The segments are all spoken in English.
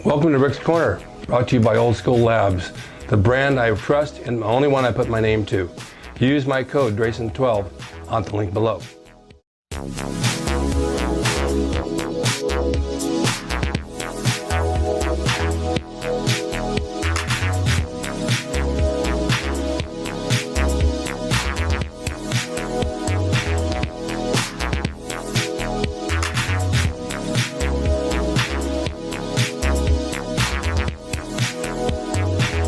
Welcome to Rick's Corner, brought to you by Old School Labs, the brand I trust and the only one I put my name to. Use my code DRASIN12 on the link below.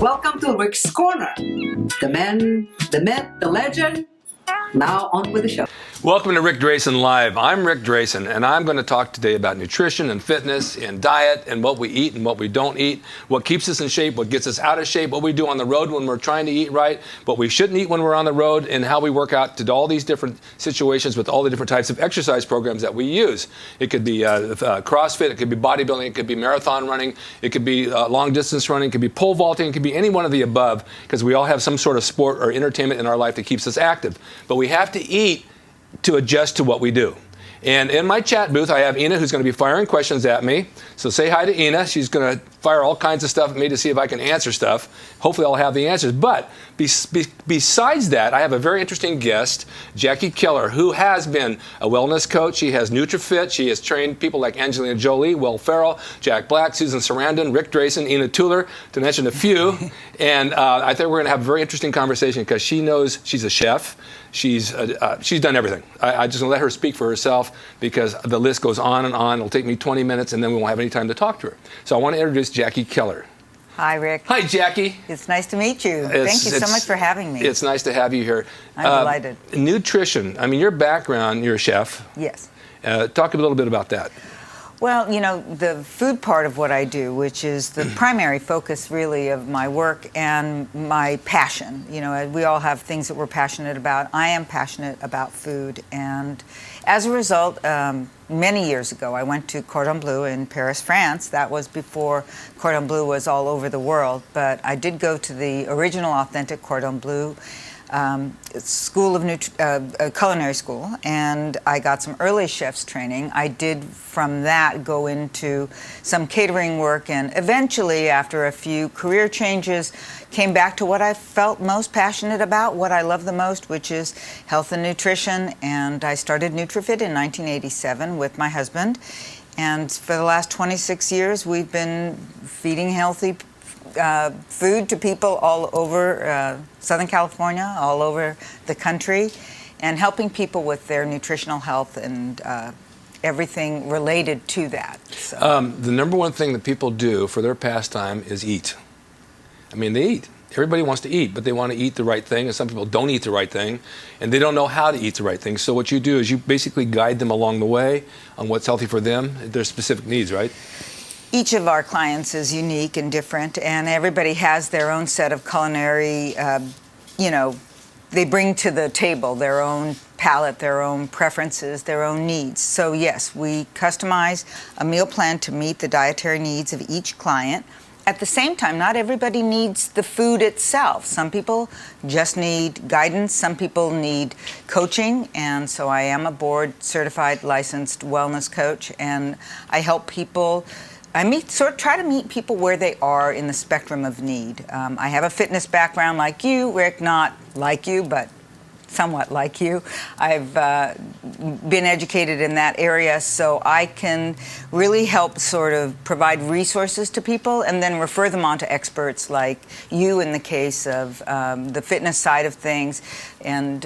Welcome to Rick's Corner. The man, the myth, the legend. Now on with the show. Welcome to Rick Drasin Live. I'm Rick Drasin, and I'm going to talk today about nutrition and fitness and diet and what we eat and what we don't eat, what keeps us in shape, what gets us out of shape, what we do on the road when we're trying to eat right, what we shouldn't eat when we're on the road, and how we work out to all these different situations with all the different types of exercise programs that we use. It could be CrossFit, it could be bodybuilding, it could be marathon running, it could be long distance running, it could be pole vaulting, it could be any one of the above, because we all have some sort of sport or entertainment in our life that keeps us active. But we have to eat to adjust to what we do. And in my chat booth, I have Ina, who's going to be firing questions at me. So say hi to Ina. She's going to fire all kinds of stuff at me to see if I can answer stuff. Hopefully I'll have the answers. But besides that, I have a very interesting guest, Jackie Keller, who has been a wellness coach. She has NUTRIFIT. She has trained people like Angelina Jolie, Will Ferrell, Jack Black, Susan Sarandon, Rick Drasin, Ina Tuller, to mention a few. And I think we're going to have a very interesting conversation because she knows she's a chef. She's done everything. I just want to let her speak for herself because the list goes on and on. It'll take me 20 minutes and then we won't have any time to talk to her. So I want to introduce Jackie Keller. Hi, Rick. Hi, Jackie. It's nice to meet you. Thank you so much for having me. It's nice to have you here. I'm delighted. Nutrition. I mean, your background, you're a chef. Yes. Talk a little bit about that. Well, you know, the food part of what I do, which is the primary focus really of my work and my passion. You know, we all have things that we're passionate about. I am passionate about food. And as a result, many years ago, I went to Cordon Bleu in Paris, France. That was before Cordon Bleu was all over the world. But I did go to the original authentic Cordon Bleu school of culinary school, and I got some early chef's training. I did from that go into some catering work, and eventually, after a few career changes, came back to what I felt most passionate about, what I love the most, which is health and nutrition. And I started NUTRIFIT in 1987 with my husband, and for the last 26 years, we've been feeding healthy food to people all over Southern California, all over the country, and helping people with their nutritional health and everything related to that. So. The number one thing that people do for their pastime is eat. I mean, they eat. Everybody wants to eat, but they want to eat the right thing, and some people don't eat the right thing, and they don't know how to eat the right thing. So what you do is you basically guide them along the way on what's healthy for them, their specific needs, right? Each of our clients is unique and different, and everybody has their own set of culinary, you know, they bring to the table their own palate, their own preferences, their own needs. So yes, we customize a meal plan to meet the dietary needs of each client. At the same time, not everybody needs the food itself. Some people just need guidance. Some people need coaching. And so I am a board-certified licensed wellness coach, and I help people. I try to meet people where they are in the spectrum of need. I have a fitness background like you, Rick, not like you, but somewhat like you. I've been educated in that area, so I can really help sort of provide resources to people and then refer them on to experts like you in the case of the fitness side of things. And,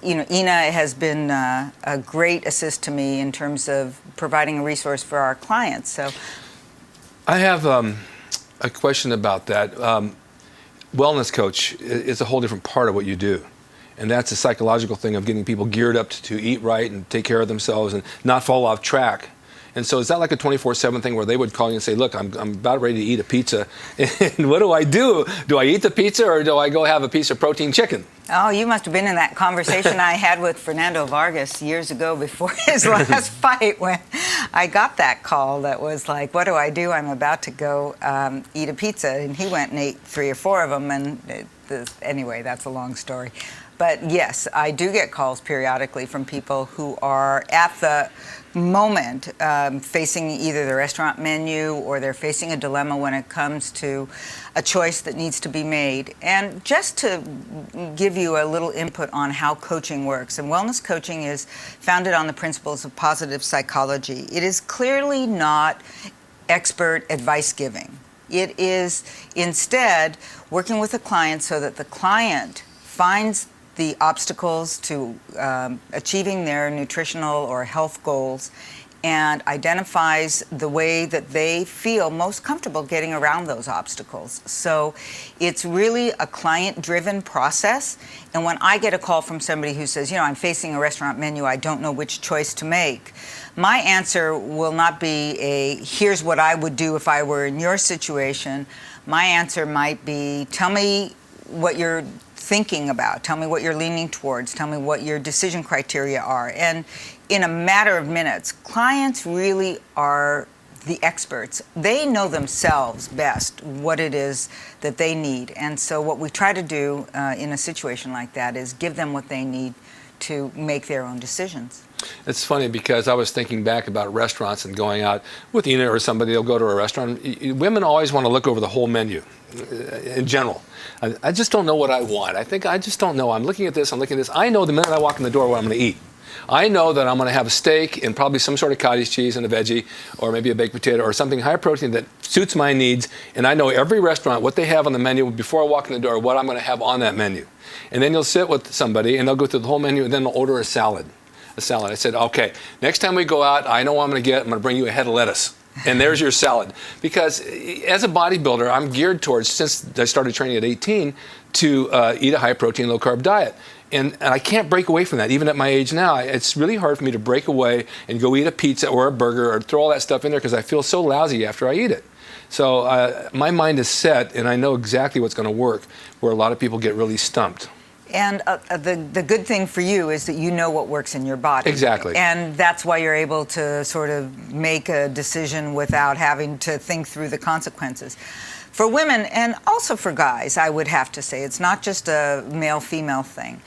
you know, Ina has been a great assist to me in terms of providing a resource for our clients. So. I have a question about that. Wellness coach is a whole different part of what you do. And that's a psychological thing of getting people geared up to eat right and take care of themselves and not fall off track. And so is that like a 24/7 thing where they would call you and say, look, I'm about ready to eat a pizza, and what do I do? Do I eat the pizza or do I go have a piece of protein chicken? Oh, you must have been in that conversation I had with Fernando Vargas years ago before his last fight when I got that call that was like, what do I do? I'm about to go eat a pizza. And he went and ate 3 or 4 of them. And anyway, that's a long story. But yes, I do get calls periodically from people who are at the moment facing either the restaurant menu or they're facing a dilemma when it comes to a choice that needs to be made. And just to give you a little input on how coaching works, and wellness coaching is founded on the principles of positive psychology. It is clearly not expert advice giving. It is instead working with a client so that the client finds the obstacles to achieving their nutritional or health goals and identifies the way that they feel most comfortable getting around those obstacles. So it's really a client-driven process. And when I get a call from somebody who says, I'm facing a restaurant menu, I don't know which choice to make, my answer will not be here's what I would do if I were in your situation. My answer might be, tell me what you're thinking about, tell me what you're leaning towards, tell me what your decision criteria are. And in a matter of minutes, clients really are the experts. They know themselves best what it is that they need. And so what we try to do in a situation like that is give them what they need to make their own decisions. It's funny because I was thinking back about restaurants and going out with Ina or somebody, they'll go to a restaurant. Women always want to look over the whole menu in general. I just don't know what I want. I just don't know. I'm looking at this, I'm looking at this. I know the minute I walk in the door what I'm going to eat. I know that I'm going to have a steak and probably some sort of cottage cheese and a veggie or maybe a baked potato or something high protein that suits my needs. And I know every restaurant, what they have on the menu before I walk in the door, what I'm going to have on that menu. And then you'll sit with somebody and they'll go through the whole menu and then they'll order a salad. I said, okay, next time we go out, I know what I'm going to get. I'm going to bring you a head of lettuce. And there's your salad. Because as a bodybuilder, I'm geared towards, since I started training at 18, to eat a high-protein, low-carb diet. And I can't break away from that, even at my age now. It's really hard for me to break away and go eat a pizza or a burger or throw all that stuff in there because I feel so lousy after I eat it. So my mind is set, and I know exactly what's going to work, where a lot of people get really stumped. And the good thing for you is that you know what works in your body. Exactly. And that's why you're able to sort of make a decision without having to think through the consequences. For women, and also for guys, I would have to say, it's not just a male-female thing.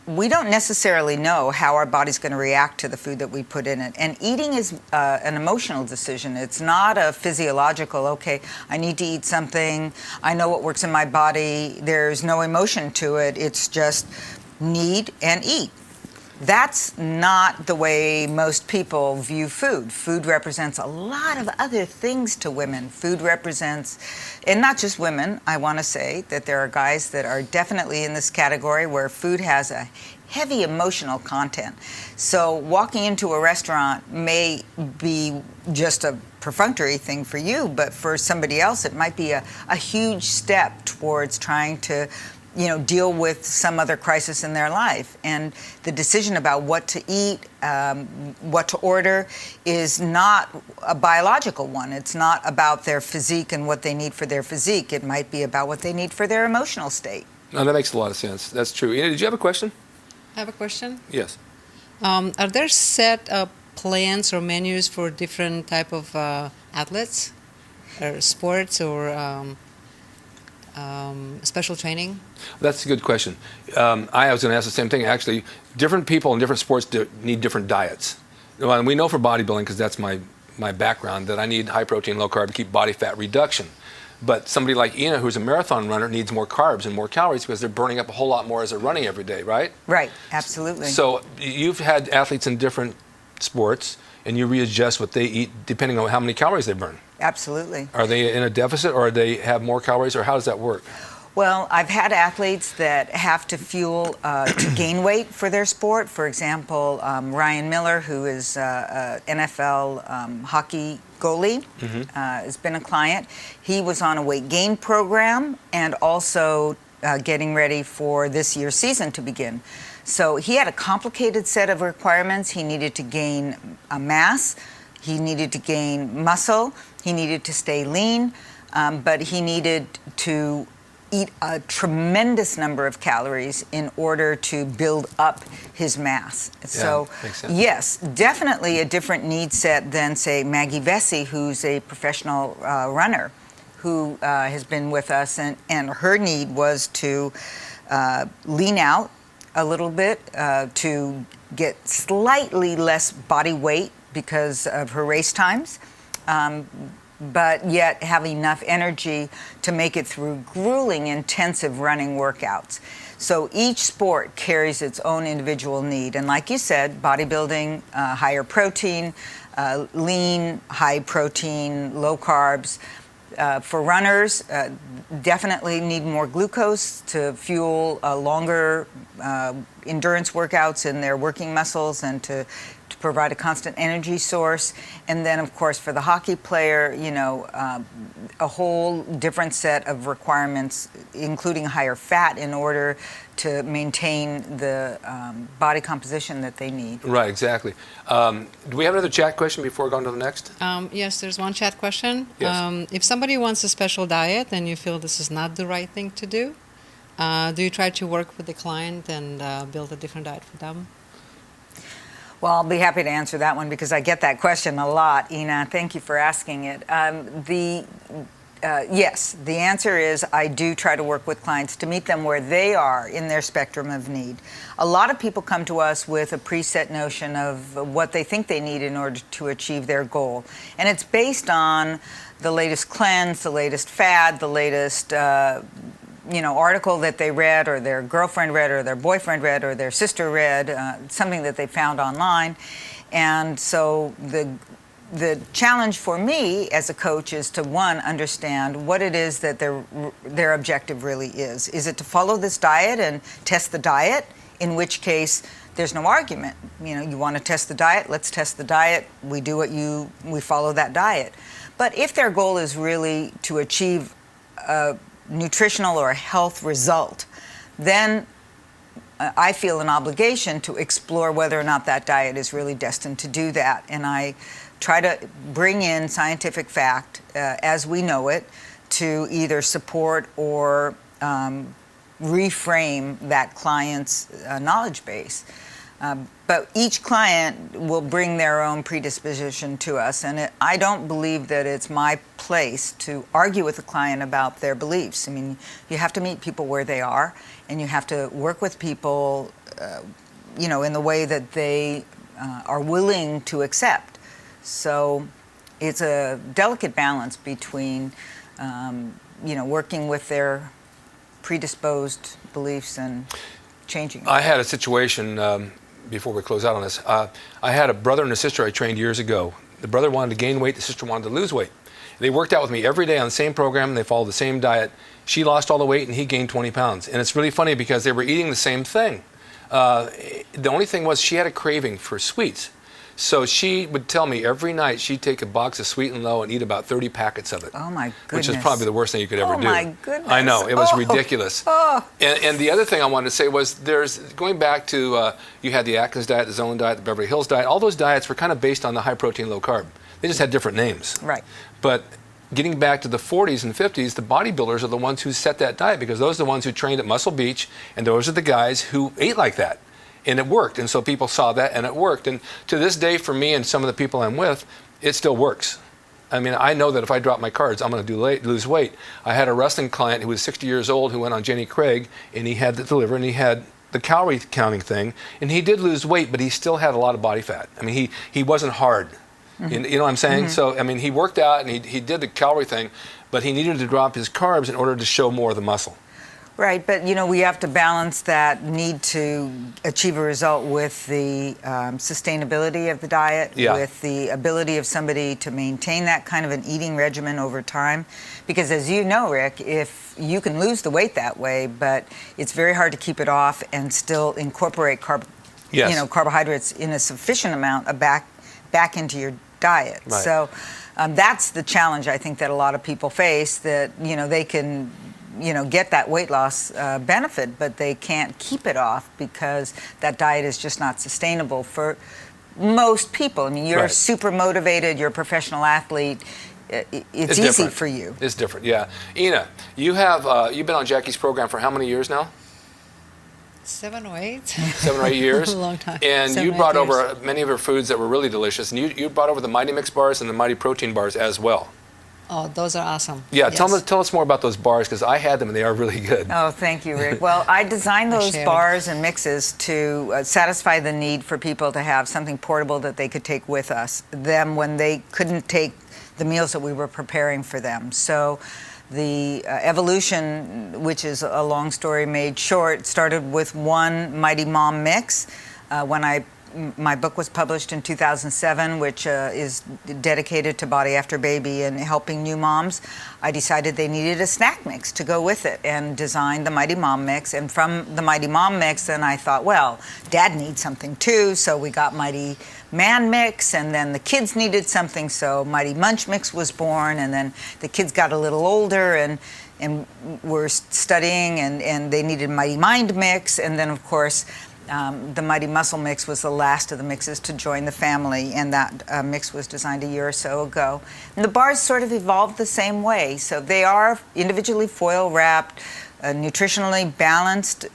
We don't necessarily know how our body's going to react to the food that we put in it. And eating is an emotional decision. It's not a physiological, okay, I need to eat something, I know what works in my body, there's no emotion to it, it's just need and eat. That's not the way most people view food. Food represents a lot of other things to women. Food represents, and not just women, I want to say that there are guys that are definitely in this category where food has a heavy emotional content. So walking into a restaurant may be just a perfunctory thing for you, but for somebody else it might be a huge step towards trying to deal with some other crisis in their life. And the decision about what to eat, what to order, is not a biological one. It's not about their physique and what they need for their physique. It might be about what they need for their emotional state. No, that makes a lot of sense. That's true. Ina, did you have a question? I have a question. Yes. Are there set plans or menus for different type of athletes or sports or special training? That's a good question. I was going to ask the same thing. Actually, different people in different sports need different diets. And we know for bodybuilding, because that's my background, that I need high protein, low carb to keep body fat reduction. But somebody like Ina, who's a marathon runner, needs more carbs and more calories because they're burning up a whole lot more as they're running every day, right? Right, absolutely. So you've had athletes in different sports, and you readjust what they eat depending on how many calories they burn. Absolutely. Are they in a deficit, or they have more calories, or how does that work? Well, I've had athletes that have to fuel to gain weight for their sport. For example, Ryan Miller, who is an NFL hockey goalie, has been a client. He was on a weight gain program and also getting ready for this year's season to begin. So he had a complicated set of requirements. He needed to gain mass, he needed to gain muscle, he needed to stay lean, but he needed to eat a tremendous number of calories in order to build up his mass. Yeah, so makes sense. yes, definitely a different need set than, say, Maggie Vesey, who's a professional runner who has been with us, and her need was to lean out a little bit to get slightly less body weight because of her race times, but yet have enough energy to make it through grueling, intensive running workouts. So each sport carries its own individual need. And like you said, bodybuilding, higher protein, lean, high protein, low carbs. For runners, definitely need more glucose to fuel longer endurance workouts in their working muscles and to provide a constant energy source. And then, of course, for the hockey player, a whole different set of requirements, including higher fat in order to maintain the body composition that they need. Right, exactly. Do we have another chat question before going to the next? Yes, there's one chat question. Yes. If somebody wants a special diet and you feel this is not the right thing to do you try to work with the client and build a different diet for them? Well, I'll be happy to answer that one because I get that question a lot, Ina. Thank you for asking it. Yes, the answer is I do try to work with clients to meet them where they are in their spectrum of need. A lot of people come to us with a preset notion of what they think they need in order to achieve their goal. And it's based on the latest cleanse, the latest fad, the latest article that they read or their girlfriend read or their boyfriend read or their sister read, something that they found online. And so the challenge for me as a coach is to, one, understand what it is that their objective really is. Is it to follow this diet and test the diet, in which case there's no argument. You want to test the diet, let's test the diet. We do we follow that diet. But if their goal is really to achieve a nutritional or health result, then I feel an obligation to explore whether or not that diet is really destined to do that. And I try to bring in scientific fact as we know it to either support or reframe that client's knowledge base. But each client will bring their own predisposition to us, and I don't believe that it's my place to argue with the client about their beliefs. I mean, you have to meet people where they are, and you have to work with people, in the way that they are willing to accept. So it's a delicate balance between, working with their predisposed beliefs and changing. I had a situation, before we close out on this, I had a brother and a sister I trained years ago. The brother wanted to gain weight, the sister wanted to lose weight. They worked out with me every day on the same program, and they followed the same diet. She lost all the weight and he gained 20 pounds. And it's really funny because they were eating the same thing. The only thing was she had a craving for sweets. So she would tell me every night she'd take a box of Sweet and Low and eat about 30 packets of it. Oh my goodness. Which is probably the worst thing you could ever do. Oh my goodness. I know, it was ridiculous. Oh. And the other thing I wanted to say was going back to, you had the Atkins diet, the Zone diet, the Beverly Hills diet. All those diets were kind of based on the high protein, low carb. They just had different names. Right. But getting back to the 40s and 50s, the bodybuilders are the ones who set that diet because those are the ones who trained at Muscle Beach, and those are the guys who ate like that. And it worked, and so people saw that, and it worked. And to this day, for me and some of the people I'm with, it still works. I mean, I know that if I drop my cards, I'm going to lose weight. I had a wrestling client who was 60 years old who went on Jenny Craig, and he had the liver, and he had the calorie counting thing, and he did lose weight, but he still had a lot of body fat. I mean, he wasn't hard. Mm-hmm. You know what I'm saying? Mm-hmm. So, I mean, he worked out, and he did the calorie thing, but he needed to drop his carbs in order to show more of the muscle. Right, but we have to balance that need to achieve a result with the sustainability of the diet, with the ability of somebody to maintain that kind of an eating regimen over time. Because as you know, Rick, if you can lose the weight that way, but it's very hard to keep it off and still incorporate carbohydrates in a sufficient amount back into your diet. Right. So that's the challenge I think that a lot of people face, that they can get that weight loss benefit, but they can't keep it off because that diet is just not sustainable for most people. I mean, you're super motivated, you're a professional athlete. It's easy different. For you. It's different, yeah. Ina, you've been on Jackie's program for how many years now? 7 or 8. 7 or 8 years. A long time. And you brought over many of her foods that were really delicious. And you brought over the Mighty Mix bars and the Mighty Protein bars as well. Oh, those are awesome. Yeah, Yes. tell us more about those bars, because I had them and they are really good. Oh, thank you, Rick. Well, I designed those share. bars and mixes to satisfy the need for people to have something portable that they could take with them when they couldn't take the meals that we were preparing for them. So the evolution, which is a long story made short, started with one Mighty Mom mix. When my book was published in 2007, which is dedicated to Body After Baby and helping new moms, I decided they needed a snack mix to go with it and designed the Mighty Mom mix. And from the Mighty Mom mix, then I thought, well, Dad needs something too, so we got Mighty Man mix, and then the kids needed something, so Mighty Munch mix was born, and then the kids got a little older and were studying, and they needed Mighty Mind mix, and then of course the Mighty Muscle mix was the last of the mixes to join the family, and that mix was designed a year or so ago. And the bars sort of evolved the same way. So they are individually foil wrapped, nutritionally balanced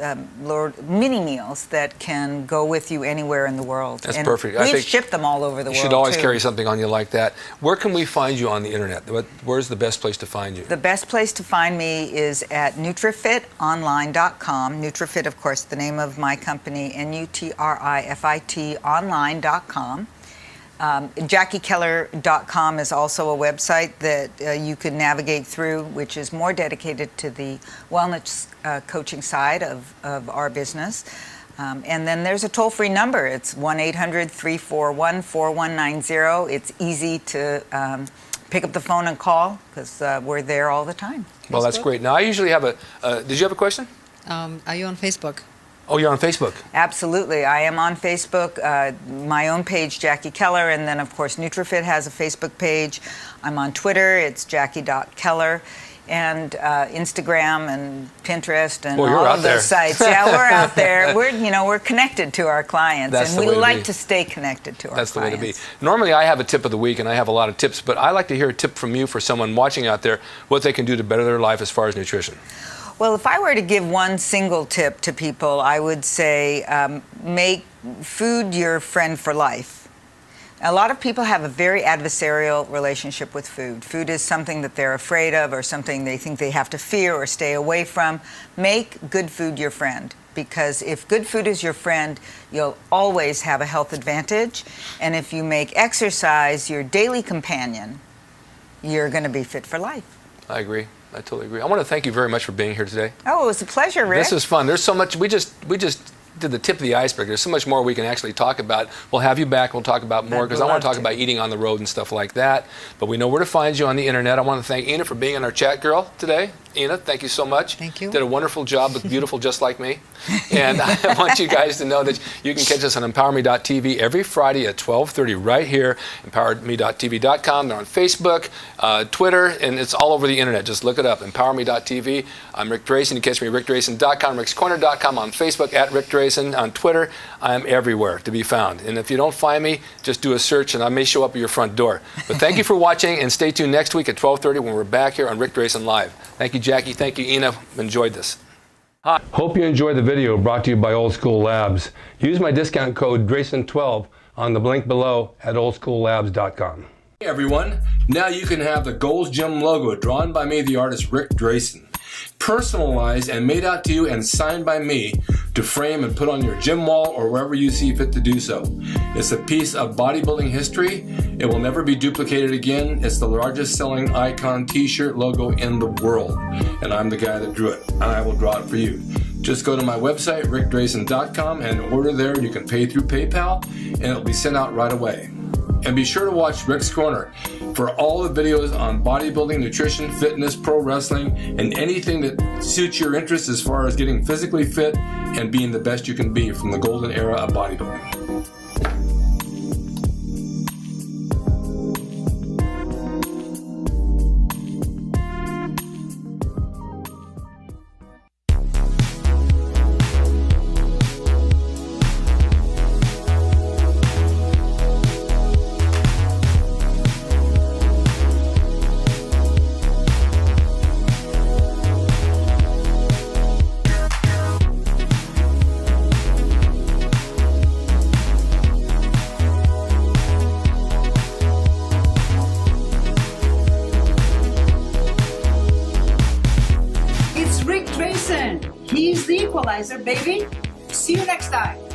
mini meals that can go with you anywhere in the world. That's and perfect. I We've think shipped them all over the world. You should always too. carry something on you like that. Where can we find you on the internet? Where's the best place to find you? The best place to find me is at NutriFitOnline.com. NutriFit, of course, the name of my company, NUTRIFIT online.com. JackieKeller.com is also a website that you can navigate through, which is more dedicated to the wellness coaching side of our business. And then there's a toll-free number. It's 1-800-341-4190. It's easy to pick up the phone and call because we're there all the time. Well, that's great. Now, I usually have did you have a question? Are you on Facebook? Oh, you're on Facebook. Absolutely. I am on Facebook, my own page, Jackie Keller, and then, of course, NutriFit has a Facebook page. I'm on Twitter. It's Jackie.Keller. And Instagram and Pinterest and Well, you're all out of there. those sites. Yeah, we're out there. We're connected to our clients, That's and the we way to like be. to stay connected to our That's the way clients. to be. Normally, I have a tip of the week, and I have a lot of tips, but I like to hear a tip from you for someone watching out there, what they can do to better their life as far as nutrition. Well, if I were to give one single tip to people, I would say make food your friend for life. A lot of people have a very adversarial relationship with food. Food is something that they're afraid of or something they think they have to fear or stay away from. Make good food your friend, because if good food is your friend, you'll always have a health advantage. And if you make exercise your daily companion, you're going to be fit for life. I agree. I totally agree. I want to thank you very much for being here today. Oh, it was a pleasure, Rick. This is fun. There's so much. We just did the tip of the iceberg. There's so much more we can actually talk about. We'll have you back. We'll talk about more, because I want to talk about eating on the road and stuff like that. But we know where to find you on the internet. I want to thank Ina for being in our chat girl today. Ina, thank you so much. Thank you. Did a wonderful job. Looked beautiful just like me. And I want you guys to know that you can catch us on EmpowerMe.tv every Friday at 12:30 right here. EmpowerMe.tv.com. They're on Facebook, Twitter, and it's all over the internet. Just look it up, EmpowerMe.tv. I'm Rick Drasin. You can catch me at RickDrasin.com, RicksCorner.com, on Facebook at Rick Drasin, on Twitter. I'm everywhere to be found. And if you don't find me, just do a search and I may show up at your front door. But thank you for watching, and stay tuned next week at 12:30 when we're back here on Rick Drasin Live. Thank you, Jackie. Thank you, Ina. Enjoyed this. Hi. Hope you enjoyed the video brought to you by Old School Labs. Use my discount code DRASIN12 on the link below at oldschoollabs.com. Hey everyone, now you can have the Gold's Gym logo drawn by me, the artist Rick Drasin. Personalized and made out to you and signed by me to frame and put on your gym wall or wherever you see fit to do so. It's a piece of bodybuilding history. It will never be duplicated again. It's the largest selling icon t-shirt logo in the world. And I'm the guy that drew it, and I will draw it for you. Just go to my website, rickdrasin.com, and order there. You can pay through PayPal, and it'll be sent out right away. And be sure to watch Rick's Corner for all the videos on bodybuilding, nutrition, fitness, pro wrestling, and anything that suits your interests as far as getting physically fit and being the best you can be from the golden era of bodybuilding. He's the equalizer, baby. See you next time.